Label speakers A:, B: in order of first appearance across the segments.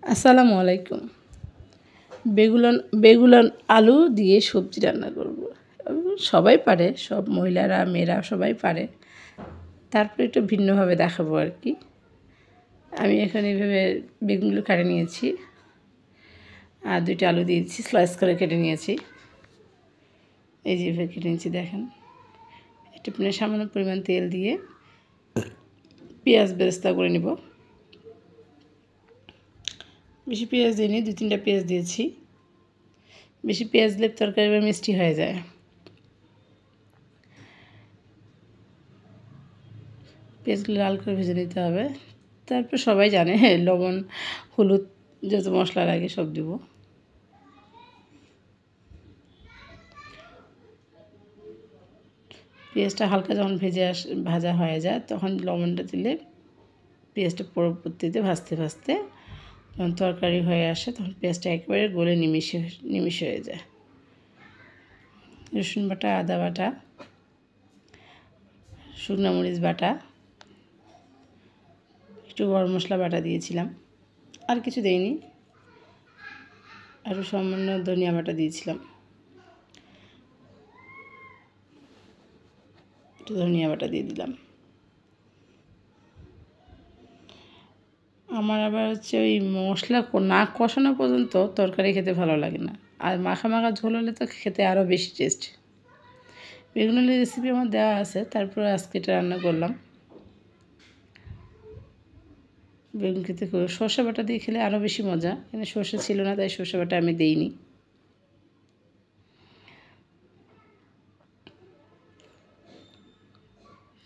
A: আসসালামু আলাইকুম। বেগুন আলু দিয়ে সবজি রান্না করব। সবাই পারে, সব মহিলারা মেয়েরা সবাই পারে, তারপরে একটু ভিন্নভাবে দেখাবো আর কি। আমি এখানে এইভাবে বেগুনগুলো কেটে নিয়েছি আর 2টা আলু দিয়েছি, স্লাইস করে কেটে নিয়েছি। এই যেভাবে কেটে নিয়েছি দেখেন। একটু সামান্য পরিমাণ তেল দিয়ে পেঁয়াজ বেরেস্তা করে নেব। বেশি পেঁয়াজ দিইনি, 2-3টা পেঁয়াজ দিয়েছি। বেশি পেঁয়াজ দিলে তরকারি মিষ্টি হয়ে যায়। পেঁয়াজগুলো লাল করে ভেজে নিতে হবে। তারপর সবাই জানে লবণ হলুদ যত মশলা লাগে সব দেব। পেঁয়াজটা হালকা যখন ভাজা হয়ে যায় তখন লবণটা দিলে পেঁয়াজটা পরবর্তীতে ভাজতে ভাজতে যখন তরকারি হয়ে আসে তখন পেঁয়াজটা একেবারে গলে নিমিশ হয়ে যায়। রসুন বাটা, আদা বাটা, শুকনো মরিচ বাটা, একটু গরম মশলা বাটা দিয়েছিলাম, আর কিছু দেইনি। আরও সামান্য ধনিয়া বাটা দিয়েছিলাম, একটু ধনিয়া বাটা দিয়ে দিলাম। আমার আবার ওই মশলা না কষানো পর্যন্ত তরকারি খেতে ভালো লাগে না, আর মাখা মাখা ঝোল হলে তো খেতে আরও বেশি টেস্ট। বেগুনের রেসিপি আমার দেওয়া আছে, তারপরে আজকে এটা রান্না করলাম। বেগুন খেতে সর্ষে বাটা দিয়ে খেলে আরও বেশি মজা, কিন্তু সর্ষে ছিল না তাই সর্ষে বাটা আমি দিইনি।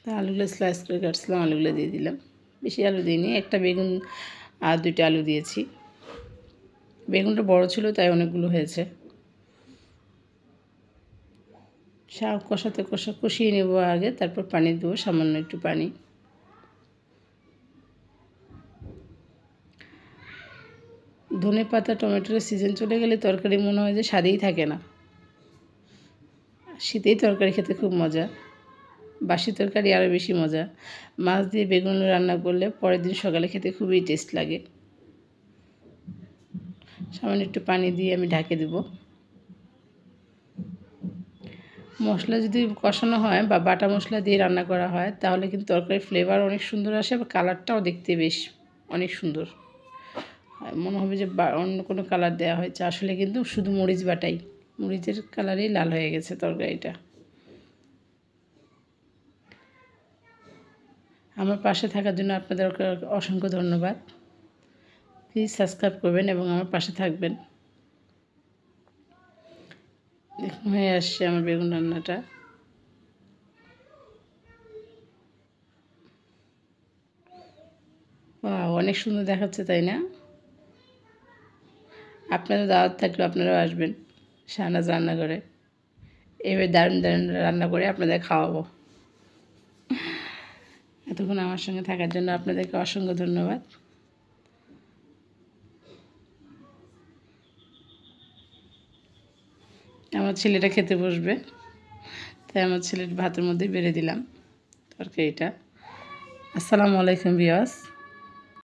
A: আলুগুলো স্লাইস করে কাটছিলাম, আলুগুলো দিয়ে দিলাম। বেশি আলু দিইনি, একটা বেগুন আর 2টা আলু দিয়েছি। বেগুনটা বড় ছিল তাই অনেকগুলো হয়েছে। শাক কষিয়ে নেব আগে, তারপর পানি দেবো, সামান্য একটু পানি। ধনেপাতা টমেটোর সিজন চলে গেলে তরকারি মনে হয় যে স্বাদেই থাকে না। শীতেই তরকারি খেতে খুব মজা, বাসি তরকারি আরও বেশি মজা। মাছ দিয়ে বেগুন রান্না করলে পরের দিন সকালে খেতে খুবই টেস্ট লাগে। সামান্য একটু পানি দিয়ে আমি ঢেকে দেব। মশলা যদি কষানো হয় বা বাটা মশলা দিয়ে রান্না করা হয় তাহলে কিন্তু তরকারির ফ্লেভার অনেক সুন্দর আসে, বা কালারটাও দেখতে বেশ অনেক সুন্দর মনে হবে যে অন্য কোনো কালার দেওয়া হয়েছে, আসলে কিন্তু শুধু মরিচ বাটাই, মরিচের কালারেই লাল হয়ে গেছে তরকারিটা। আমার পাশে থাকার জন্য আপনাদের অসংখ্য ধন্যবাদ। প্লিজ সাবস্ক্রাইব করবেন এবং আমার পাশে থাকবেন। দেখুন হয়ে আসছে আমার বেগুন রান্নাটা। অনেক সুন্দর দেখাচ্ছে, তাই না? আপনারা দাওয়াত থাকলে আপনারাও আসবেন শাহনাজ রান্নাঘরে। এবার দারুণ দারুণ রান্না করে আপনাদের খাওয়াবো। এতক্ষণ আমার সঙ্গে থাকার জন্য আপনাদেরকে অসংখ্য ধন্যবাদ। আমার ছেলেটা খেতে বসবে, তাই আমার ছেলের ভাতের মধ্যে বেড়ে দিলাম তরকারিটা। আসসালামু আলাইকুম ভিউয়ার্স।